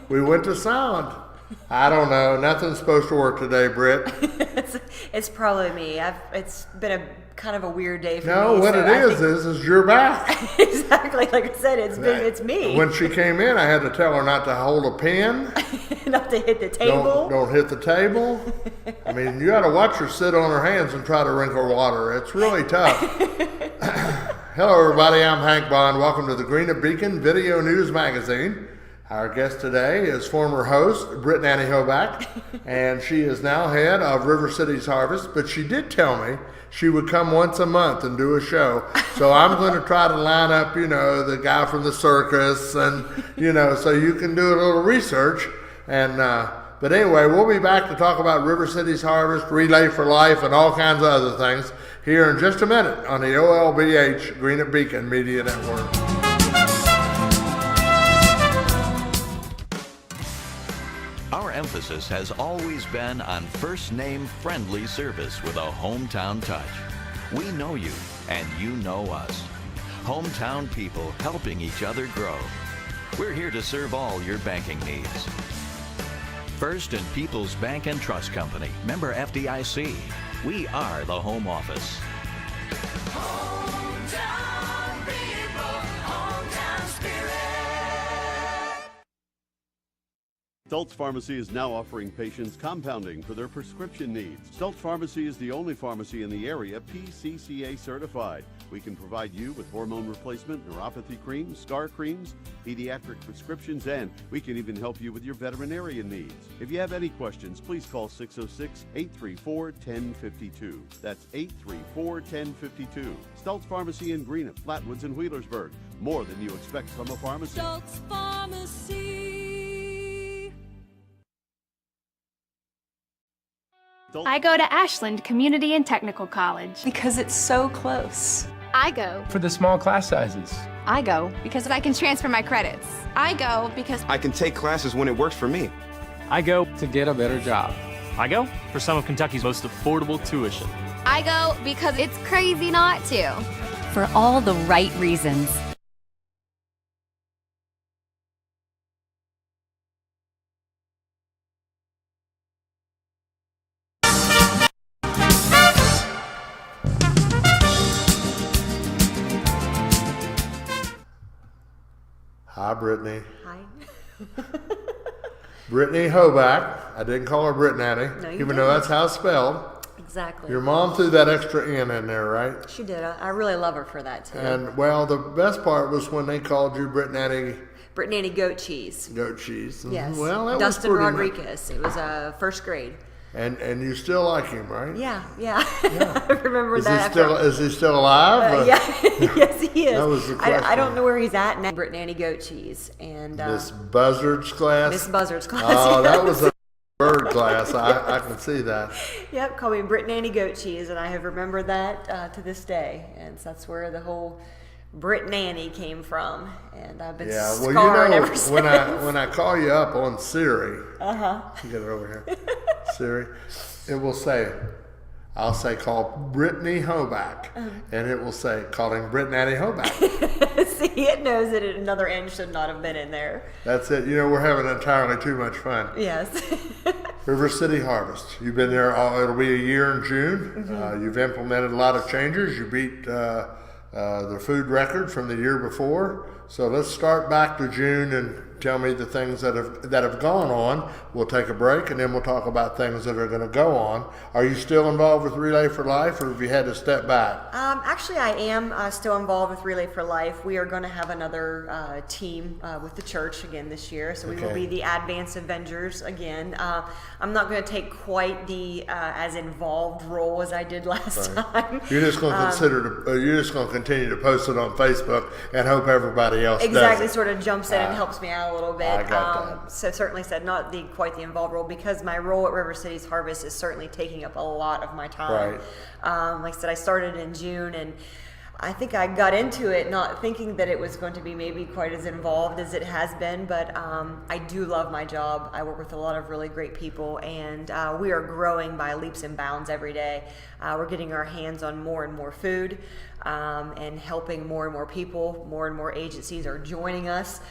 We went to sound. I don't know. Nothing's supposed to work today, Britt. It's probably me. It's been a kind of a weird day for me. No, what it is you're back. Exactly. Like I said, it's me. When she came in, I had to tell her not to hold a pen. Not to hit the table. Don't hit the table. I mean, you got to watch her sit on her hands and try to wrinkle water. It's really tough. Hello, everybody. I'm Hank Bond. Welcome to the Greenup Beacon Video News Magazine. Our guest today is former host Brittnany Hoback, and she is now head of River City's Harvest, but she did tell me she would come once a month and do a show. So I'm going to try to line up, the guy from the circus and, so you can do a little research. And but anyway, we'll be back to talk about River City's Harvest, Relay for Life, and all kinds of other things here in just a minute on the OLBH Greenup Beacon Media Network. Our emphasis has always been on first-name friendly service with a hometown touch. We know you, and you know us. Hometown people helping each other grow. We're here to serve all your banking needs. First and People's Bank and Trust Company, member FDIC. We are the home office. Hometown people, hometown spirit. Stultz Pharmacy is now offering patients compounding for their prescription needs. Stultz Pharmacy is the only pharmacy in the area PCCA certified. We can provide you with hormone replacement, neuropathy creams, scar creams, pediatric prescriptions, and we can even help you with your veterinarian needs. If you have any questions, please call 606-834-1052. That's 834-1052. Stultz Pharmacy in Greenup, Flatwoods, and Wheelersburg. More than you expect from a pharmacy. Stultz Pharmacy. I go to Ashland Community and Technical College. Because it's so close. I go for the small class sizes. I go because I can transfer my credits. I go because I can take classes when it works for me. I go to get a better job. I go for some of Kentucky's most affordable tuition. I go because it's crazy not to. For all the right reasons. Hi, Brittany. Hi. Brittany Hoback. I didn't call her Brittnany, No, you even didn't. though that's how it's spelled. Exactly. Your mom threw that extra N in there, right? She did. I really love her for that too. And, well, the best part was when they called you Brittnany Goat Cheese. Goat Cheese. Yes. Well, that Dustin was pretty Rodriguez. It was first grade. And you still like him, right? Yeah. I remember that. Is he still alive? Yeah. Yes, he is. That was the question. I don't know where he's at now. Brittnany Goat Cheese and Miss Buzzard's class. Miss Buzzard's class. Oh, yes. that was a bird class. I can see that. Yep, call me Brittnany Goat Cheese, and I have remembered that to this day, and so that's where the whole Brittnany came from, and I've been scarred ever since. when I call you up on Siri, you get it over here, Siri, it will say, I'll say call Brittany Hoback, and it will say calling Brittnany Hoback. See, it knows that another N should not have been in there. That's it. We're having entirely too much fun. Yes. River City Harvest. You've been there. It'll be a year in June. Mm-hmm. You've implemented a lot of changes. You beat the food record from the year before. So let's start back to June and tell me the things that have gone on. We'll take a break and then we'll talk about things that are going to go on. Are you still involved with Relay for Life, or have you had to step back? Actually, I am still involved with Relay for Life. We are going to have another team with the church again this year, so we will be the Advance Avengers again. I'm not going to take quite the as involved role as I did last time. You're just going to you're just going to continue to post it on Facebook and hope everybody else exactly does it. Sort of jumps in and helps me out a little bit. I got that. So certainly said not quite the involved role, because my role at River City's Harvest is certainly taking up a lot of my time. Right. Like I said, I started in June, and I think I got into it not thinking that it was going to be maybe quite as involved as it has been, but I do love my job. I work with a lot of really great people, and we are growing by leaps and bounds every day. We're getting our hands on more and more food and helping more and more people. More and more agencies are joining us.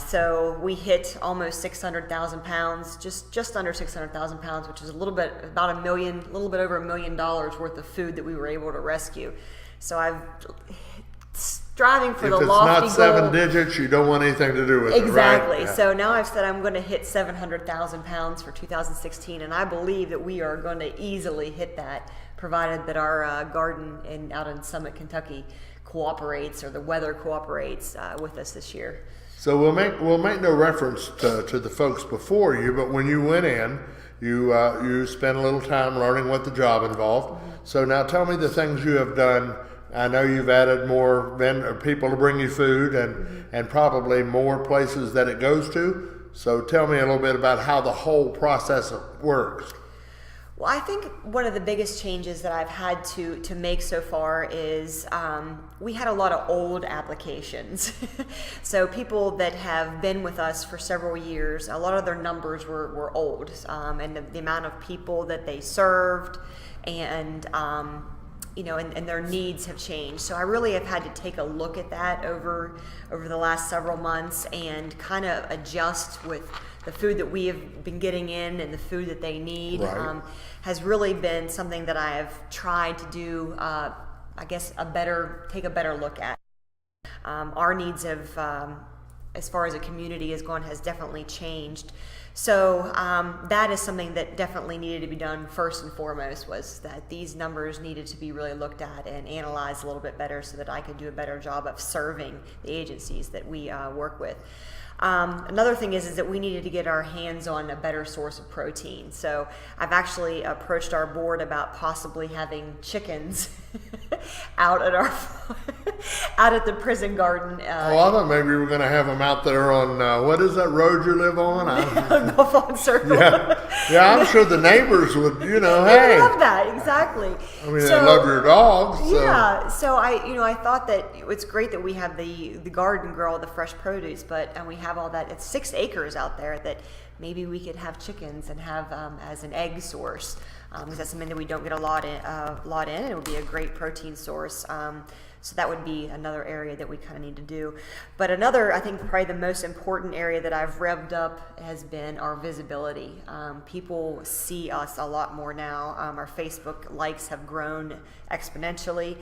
So we hit almost 600,000 pounds, just under 600,000 pounds, which is a little bit over $1 million worth of food that we were able to rescue. So I'm striving for the lofty goal. If it's not 7 digits, you don't want anything to do with it, right? Exactly. Yeah. So now I've said I'm going to hit 700,000 pounds for 2016, and I believe that we are going to easily hit that, provided that our garden out in Summit, Kentucky cooperates, or the weather cooperates with us this year. So we'll make no reference to the folks before you, but when you went in, you spent a little time learning what the job involved. Mm-hmm. So now tell me the things you have done. I know you've added more people to bring you food and probably more places that it goes to. So tell me a little bit about how the whole process works. Well, I think one of the biggest changes that I've had to make so far is we had a lot of old applications. So people that have been with us for several years, a lot of their numbers were old, and the amount of people that they served and and their needs have changed. So I really have had to take a look at that over the last several months and kind of adjust with the food that we have been getting in and the food that they need. Right. Has really been something that I have tried to do, I guess, take a better look at. Our needs have, as far as a community has definitely changed. So that is something that definitely needed to be done first and foremost, was that these numbers needed to be really looked at and analyzed a little bit better so that I could do a better job of serving the agencies that we work with. Another thing is that we needed to get our hands on a better source of protein. So I've actually approached our board about possibly having chickens out at the prison garden. I thought maybe we were going to have them out there on, what is that road you live on? Gulf Circle. Yeah, I'm sure the neighbors would, hey. They love that, exactly. I mean, they love your dogs. So. Yeah, so I thought that it's great that we have the garden grow all the fresh produce, but we have all that. It's 6 acres out there that maybe we could have chickens and have as an egg source. Because that's something that we don't get a lot in, and it would be a great protein source. So that would be another area that we kind of need to do. But another, I think probably the most important area that I've revved up has been our visibility. People see us a lot more now. Our Facebook likes have grown exponentially.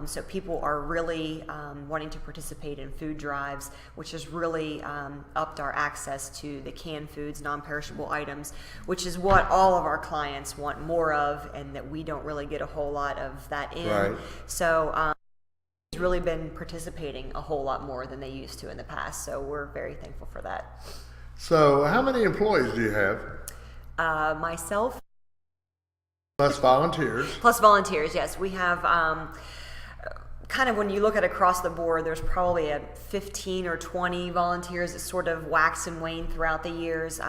So people are really wanting to participate in food drives, which has really upped our access to the canned foods, non-perishable items, which is what all of our clients want more of, and that we don't really get a whole lot of that in. Right. So really been participating a whole lot more than they used to in the past, so we're very thankful for that. So how many employees do you have? Myself. Plus volunteers. Plus volunteers, yes. We have kind of, when you look at across the board, there's probably 15 or 20 volunteers that sort of wax and wane throughout the years.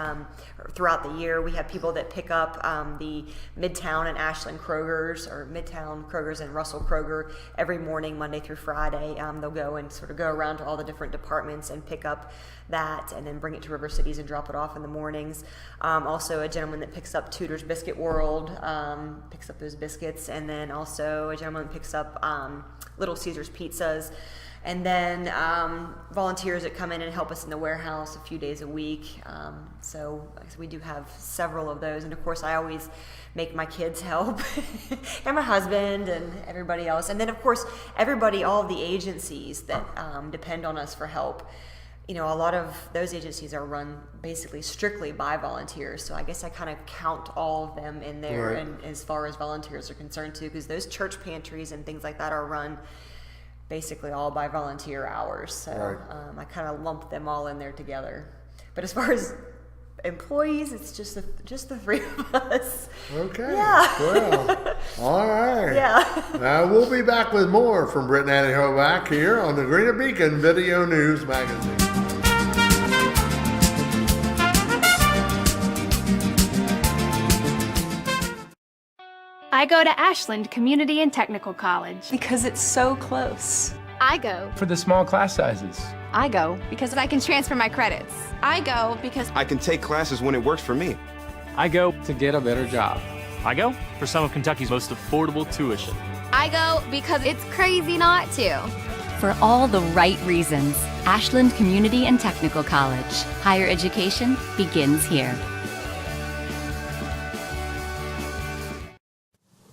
Throughout the year, we have people that pick up the Midtown and Ashland Krogers, or Midtown Krogers and Russell Kroger every morning, Monday through Friday. They'll go and sort of go around to all the different departments and pick up that and then bring it to River Cities and drop it off in the mornings. Also a gentleman that picks up Tudor's Biscuit World, picks up those biscuits, and then also a gentleman that picks up Little Caesars pizzas, and then volunteers that come in and help us in the warehouse a few days a week. So we do have several of those, and of course I always make my kids help and my husband and everybody else, and then of course everybody, all of the agencies that depend on us for help. A lot of those agencies are run basically strictly by volunteers, so I guess I kind of count all of them in there. Right. And as far as volunteers are concerned too, because those church pantries and things like that are run basically all by volunteer hours, so right. I kind of lump them all in there together. But as far as employees, it's just the 3 of us. Okay. Yeah. Well, all right. Yeah. Now we'll be back with more from Brittnany Hoback here on the Greenup Beacon Video News Magazine. I go to Ashland Community and Technical College. Because it's so close. I go. For the small class sizes. I go Because I can transfer my credits. I go because I can take classes when it works for me. I go to get a better job. I go for some of Kentucky's most affordable tuition. I go because it's crazy not to. for all the right reasons. Ashland Community and Technical College. Higher education begins here.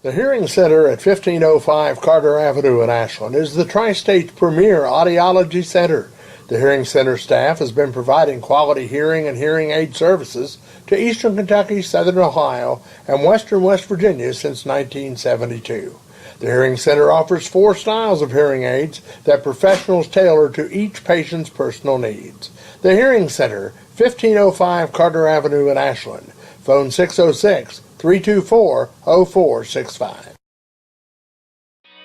The Hearing Center at 1505 Carter Avenue in Ashland is the Tri-State's premier audiology center. The Hearing Center staff has been providing quality hearing and hearing aid services to Eastern Kentucky, Southern Ohio, and Western West Virginia since 1972. The Hearing Center offers 4 styles of hearing aids that professionals tailor to each patient's personal needs. The Hearing Center, 1505 Carter Avenue in Ashland. Phone 606-324-0465.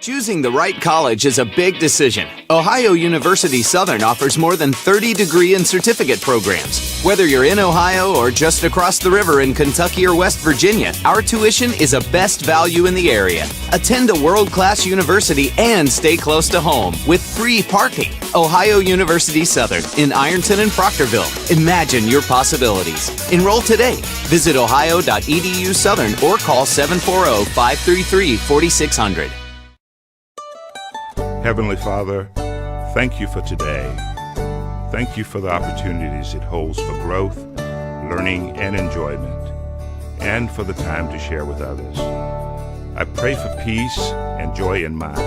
Choosing the right college is a big decision. Ohio University Southern offers more than 30 degree and certificate programs. Whether you're in Ohio or just across the river in Kentucky or West Virginia, our tuition is a best value in the area. Attend a world-class university and stay close to home with free parking. Ohio University Southern in Ironton and Proctorville. Imagine your possibilities. Enroll today. Visit ohio.edu Southern or call 740-533-4600. Heavenly Father, thank you for today. Thank you for the opportunities it holds for growth, learning, and enjoyment, and for the time to share with others. I pray for peace and joy in mind,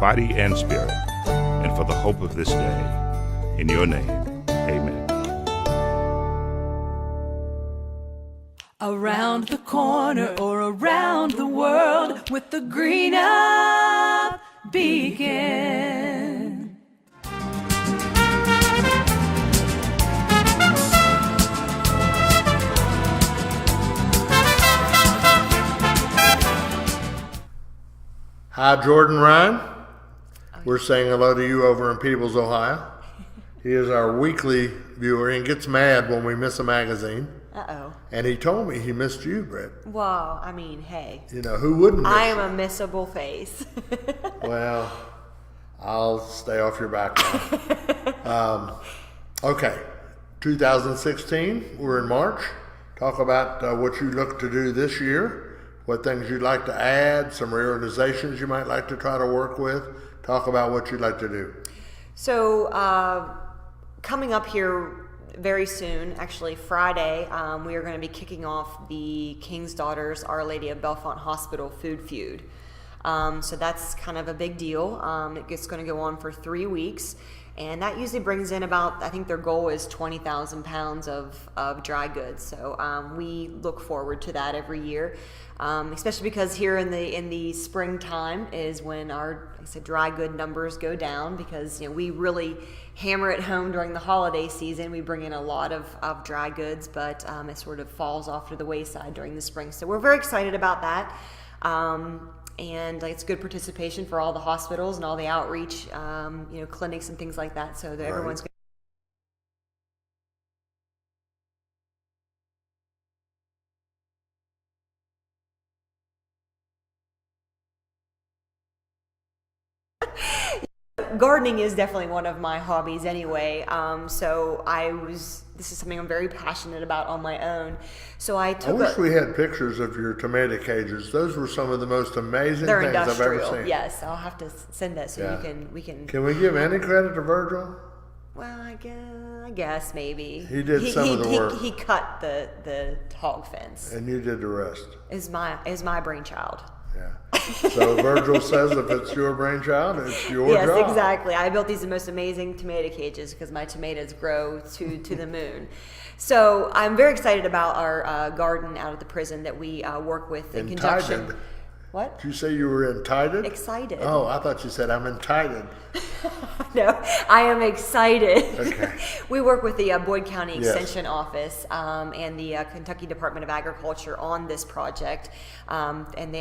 body, and spirit, and for the hope of this day. In your name, amen. Around the corner or around the world with the Greenup Beacon. Hi, Jordan Ryan. We're saying hello to you over in Peebles, Ohio. He is our weekly viewer and gets mad when we miss a magazine. Uh-oh. And he told me he missed you, Britt. Well, I mean, hey. You know, who wouldn't miss I am you? a missable face. Well, I'll stay off your back now. Okay, 2016, we're in March. Talk about what you look to do this year, what things you'd like to add, some reorganizations you might like to try to work with. Talk about what you'd like to do. So, coming up here very soon, actually Friday, we are going to be kicking off the King's Daughters Our Lady of Bellefonte Hospital Food Feud. So that's kind of a big deal. It's going to go on for 3 weeks, and that usually brings in about, I think their goal is 20,000 pounds of dry goods. So we look forward to that every year, especially because here in the springtime is when our, like I said, dry good numbers go down, because we really hammer it home during the holiday season. We bring in a lot of dry goods, but it sort of falls off to the wayside during the spring. So we're very excited about that. And it's good participation for all the hospitals and all the outreach, clinics and things like that. So that everyone's good. Gardening is definitely one of my hobbies anyway. This is something I'm very passionate about on my own. So I wish we had pictures of your tomato cages. Those were some of the most amazing things I've ever seen. Yes, I'll have to send that so we can. Can we give any credit to Virgil? Well, I guess maybe. He did some of the work. He cut the hog fence. And you did the rest. Is my brainchild. Yeah. So Virgil says if it's your brainchild, it's your job. Yes, exactly. I built these most amazing tomato cages because my tomatoes grow to the moon. So I'm very excited about our garden out of the prison that we work with in conjunction. What? Did you say you were entitled? Excited. Oh, I thought you said I'm entitled. No, I am excited. Okay. We work with the Boyd County Extension Office and the Kentucky Department of Agriculture on this project. And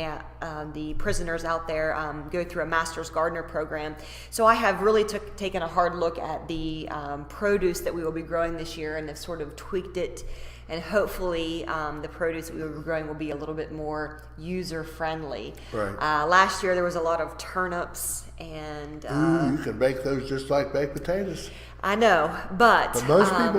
the prisoners out there go through a Master's Gardener program. So I have really taken a hard look at the produce that we will be growing this year and have sort of tweaked it and hopefully the produce that we were growing will be a little bit more user friendly. Right. Last year there was a lot of turnips and you can bake those just like baked potatoes. I know, but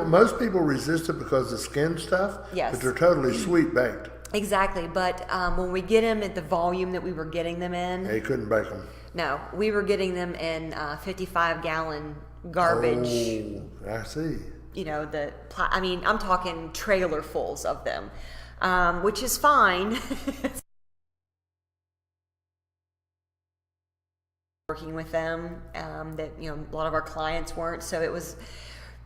most people resist it because of the skin stuff. Yes. But they're totally sweet baked. Exactly, but when we get them at the volume that we were getting them in, you couldn't bake them. No, we were getting them in 55-gallon garbage. Oh, I see. You know, I'm talking trailerfuls of them, which is fine. Working with them, that a lot of our clients weren't, so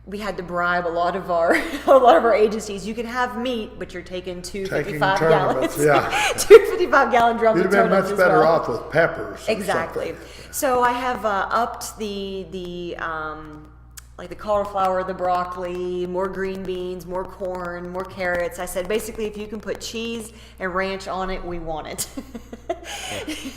we had to bribe a lot of our agencies. You can have meat, but you're taking two 55-gallon, yeah. 55-gallon drums. You'd have been much better off with peppers. Exactly. So I have upped the like the cauliflower, the broccoli, more green beans, more corn, more carrots. I said, basically, if you can put cheese and ranch on it, we want it.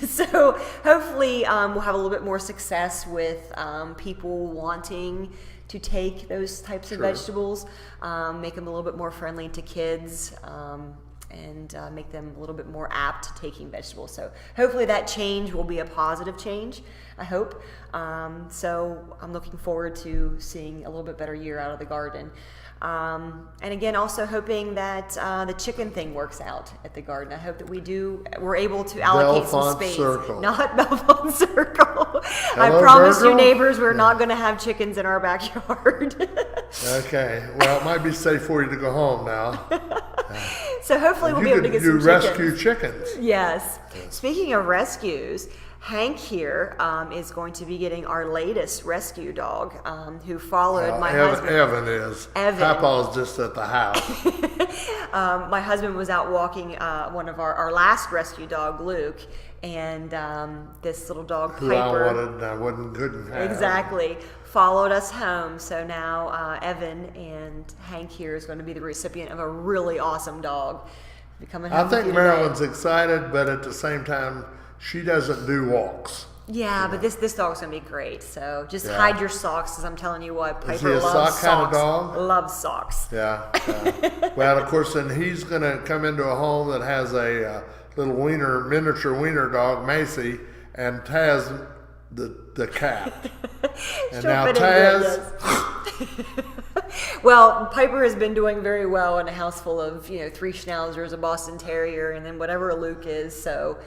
So hopefully we'll have a little bit more success with people wanting to take those types of vegetables, make them a little bit more friendly to kids, and make them a little bit more apt to taking vegetables. So hopefully that change will be a positive change, I hope. So I'm looking forward to seeing a little bit better year out of the garden. And again, also hoping that the chicken thing works out at the garden. I hope that we're able to allocate some space. Circle. Not Belmont Circle. Hello, I promise Virgil? you neighbors, we're not going to have chickens in our backyard. Okay, well, it might be safe for you to go home now. So hopefully we'll be able to get some chickens. rescue chickens. Yes. Speaking of rescues, Hank here is going to be getting our latest rescue dog, who followed my husband. Evan is. Evan. Papa's just at the house. My husband was out walking one of our last rescue dog, Luke, and this little dog, Who Piper. I wanted and I couldn't have. Exactly. Followed us home. So now Evan and Hank here is going to be the recipient of a really awesome dog. Coming home I think with you Marilyn's today. excited, but at the same time, she doesn't do walks. Yeah, but this dog's going to be great. So just hide your socks, because I'm telling you what, Piper Is he a loves sock kind of socks. dog? Loves socks. Yeah. Well, of course, then he's going to come into a home that has a little miniature wiener dog, Macy, and Taz, the cat. And now Taz. Well, Piper has been doing very well in a house full of 3 Schnauzers, a Boston Terrier, and then whatever a Luke is. So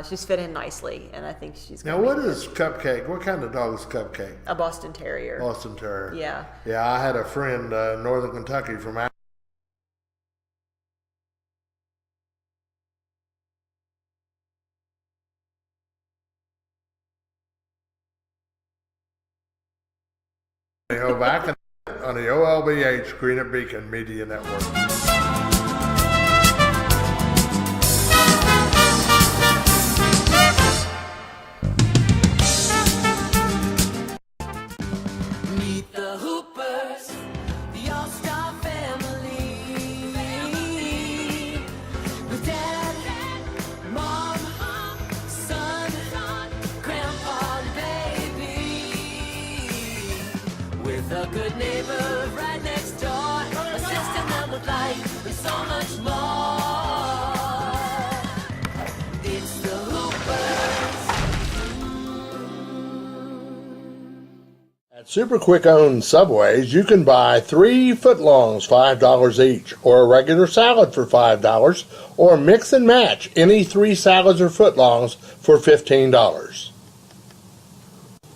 she's fit in nicely, and I think she's. Now, what is Cupcake? What kind of dog is Cupcake? A Boston Terrier. Boston Terrier. Yeah. Yeah, I had a friend in Northern Kentucky from Hoback on the OLBH Greenup Beacon Media Network. Meet the Hoopers, the all-star family. With Dad, Mom, Son, Grandpa, and Baby. With a good neighbor right next door, assisting them with life and so much more. It's the Hoopers. At Super Quick owned Subways, you can buy 3 footlongs, $5 each, or a regular salad for $5, or mix and match any 3 salads or footlongs for $15.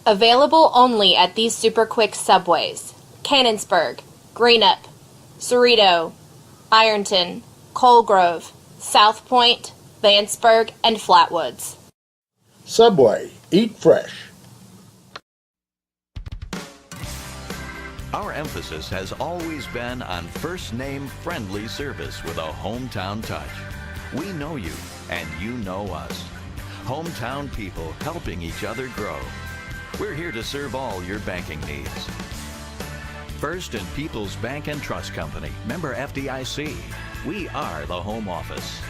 Available only at these super quick Subways: Cannonsburg, Greenup, Cerrito, Ironton, Colegrove, South Point, Vanceburg, and Flatwoods. Subway, eat fresh. Our emphasis has always been on first-name friendly service with a hometown touch. We know you, and you know us. Hometown people helping each other grow. We're here to serve all your banking needs. First and People's Bank and Trust Company, member FDIC. We are the home office.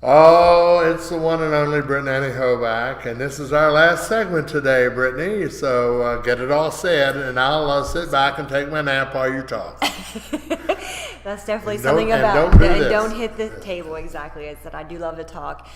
Oh, it's the one and only Brittnany Hoback, and this is our last segment today, Brittany. So get it all said, and I'll sit back and take my nap while you talk. That's definitely And something don't- about and don't do and this. don't hit the table. Exactly, it's that I do love to talk.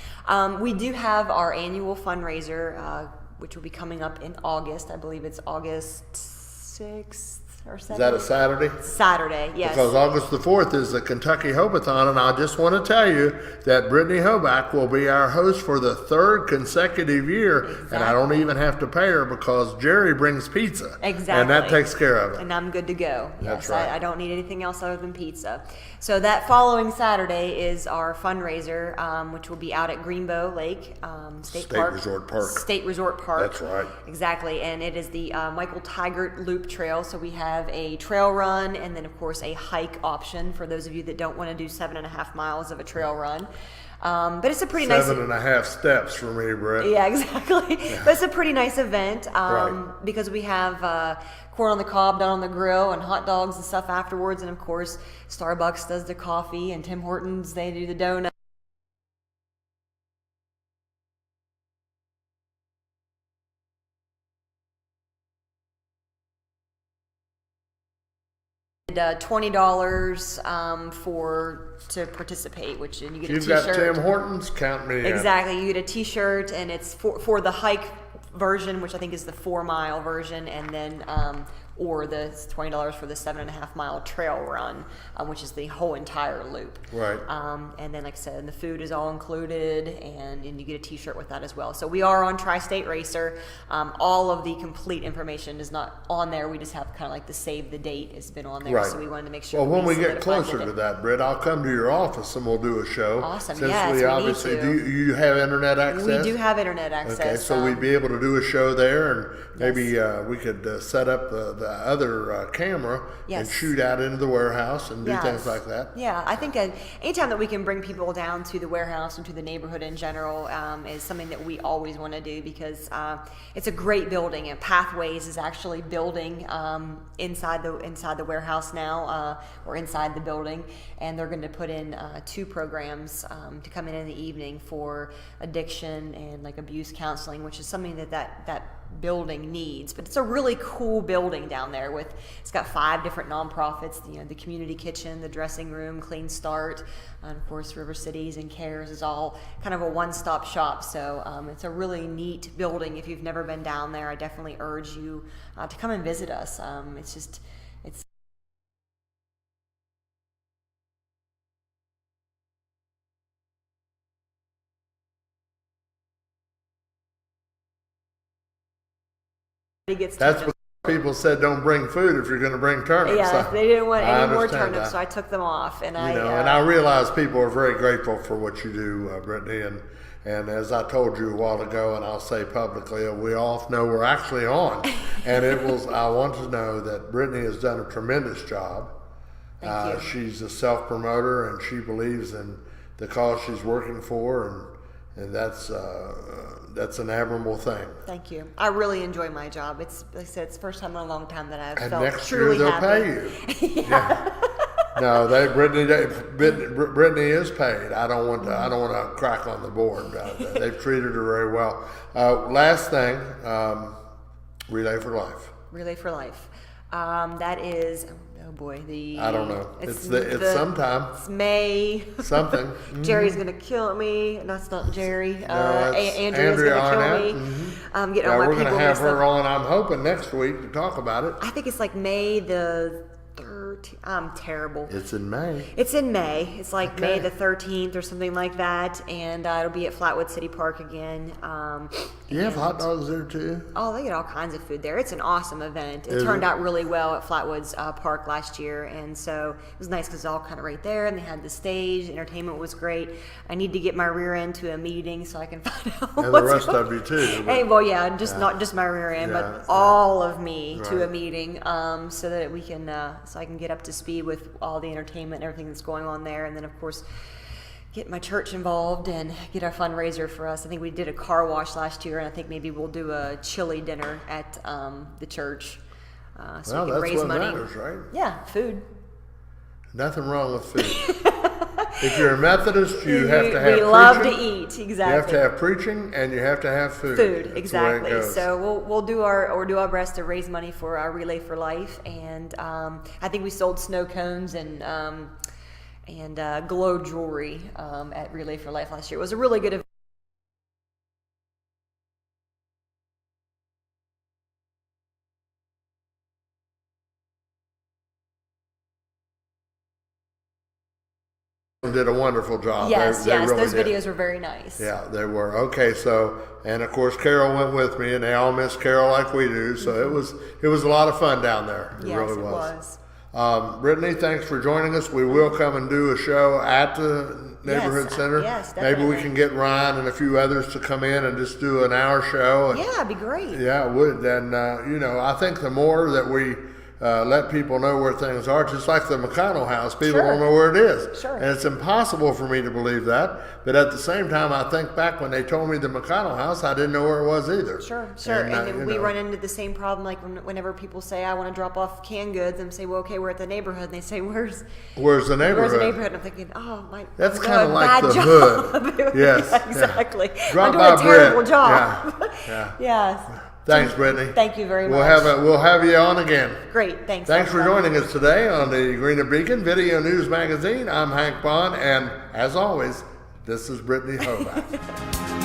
We do have our annual fundraiser, which will be coming up in August. I believe it's August 6th or 7th. Is that a Saturday? Saturday, yes. Because August the 4th is the Kentucky Hobathon, and I just want to tell you that Brittnany Hoback will be our host for the 3rd consecutive year, and I don't even have to pay her because Jerry brings pizza. Exactly. And that takes care of it. And I'm good to go. That's Yes, right. I don't need anything else other than pizza. So that following Saturday is our fundraiser, which will be out at Greenbow Lake State Park. Resort Park. State Resort Park. That's right. Exactly. And it is the Michael Tigert Loop Trail. So we have a trail run and then, of course, a hike option for those of you that don't want to do 7.5 miles of a trail run. But it's a pretty nice... 7.5 steps for me, Britt. Yeah, exactly. But it's a pretty nice event because we have corn on the cob done on the grill and hot dogs and stuff afterwards. And, of course, Starbucks does the coffee and Tim Hortons, they do the donuts. $20 to participate, which and you get You've a T-shirt. got Tim Hortons, count me in. Exactly, you get a T-shirt, and it's for the hike version, which I think is the 4-mile version, and then or the $20 for the 7.5 mile trail run, which is the whole entire loop. Right. And then, like I said, the food is all included, and you get a T-shirt with that as well. So we are on Tri-State Racer. All of the complete information is not on there. We just have kind of like the save the date has been on there. Right. So we wanted to make sure. Well, when we get solidified closer it. to that, Britt, I'll come to your office and we'll do a show. Awesome. Since Yes, we we obviously need to. do. You have internet access? We do have internet access. Okay, so we'd be able to do a show there, and maybe we could set up the other camera and Yes. shoot out into the warehouse and do Yes. things like that. Yeah, I think anytime that we can bring people down to the warehouse and to the neighborhood in general is something that we always want to do because it's a great building. And Pathways is actually building inside the warehouse now or inside the building, and they're going to put in 2 programs to come in the evening for addiction and like abuse counseling, which is something that building needs. But it's a really cool building down there it's got 5 different nonprofits, the community kitchen, the dressing room, Clean Start, and of course River Cities and Cares is all kind of a one-stop shop. So it's a really neat building. If you've never been down there, I definitely urge you to come and visit us. It's That's what people said, don't bring food if you're going to bring turnips. Yeah, they didn't want any more understand turnips, that. so I took them off. And and I realize people are very grateful for what you do, Brittany, and as I told you a while ago, and I'll say publicly, we all know we're actually on. And I want to know that Brittany has done a tremendous job. Thank you. She's a self-promoter, and she believes in the cause she's working for, and that's an admirable thing. Thank you. I really enjoy my job. It's like I said, it's the first time in a long time that I've And felt next truly year they'll happy. pay you. Yeah. No, Brittany is paid. I don't want to crack on the board. They've treated her very well. Last thing, Relay for Life. Relay for Life. That is, oh boy, I don't know. It's sometime. It's May. Something. Jerry's gonna kill me. That's not Jerry. No, Andrea's gonna kill me. Mm-hmm. Getting all my we're going to people have mixed her up. on, I'm hoping, next week to talk about it. I think it's like May the 13th. I'm terrible. It's in May. It's in May. It's like Okay. May the 13th or something like that, and it'll be at Flatwood City Park again. You have hot dogs there too? Oh, they get all kinds of food there. It's an awesome event. It Is turned it? out really well at Flatwoods Park last year, and so it was nice because it's all kind of right there, and they had the stage. Entertainment was great. I need to get my rear end to a meeting so I can find out And the what's rest going- of you too. Hey, well, yeah, not just my rear end, Yeah, but yeah. all of me to a Right. meeting, so that we can, so I can get up to speed with all the entertainment and everything that's going on there, and then of course get my church involved and get our fundraiser for us. I think we did a car wash last year, and I think maybe we'll do a chili dinner at the church, so Well, we can that's raise what money. matters, right? Yeah, food. Nothing wrong with food. If you're a Methodist, you have to have we preaching. love to eat, exactly. You have to have preaching, and you have to have food. Food, exactly. So we'll do our best to raise money for our Relay for Life, and I think we sold snow cones and glow jewelry at Relay for Life last year. It was a really good event. Did a wonderful job. Yes, they really those did. videos were very nice. Yeah, they were. Okay, so, and of course Carol went with me, and they all miss Carol like we do, so it was a lot of fun down there. It really was. Brittnany, thanks for joining us. We will come and do a show at the neighborhood center. Yes, definitely. Maybe we can get Ryan and a few others to come in and just do an hour show. And, yeah, it'd be great. Yeah, it would. And, I think the more that we let people know where things are, just like the McConnell house, people don't know where it is. Sure. And it's impossible for me to believe that. But at the same time, I think back when they told me the McConnell house, I didn't know where it was either. Sure. And we run into the same problem, like whenever people say, I want to drop off canned goods, and say, well, okay, we're at the neighborhood. And they say, where's the neighborhood? Where's the neighborhood? And I'm thinking, that's kind of like the hood. Yes. Yeah, exactly. Drop I'm doing a terrible Britt. job. Yeah. Yes. Thanks, Brittany. Thank you very much. We'll have you on again. Great, thanks. Thanks for joining us today on the Greenup Beacon Video News Magazine. I'm Hank Bond, and as always, this is Brittnany Hoback.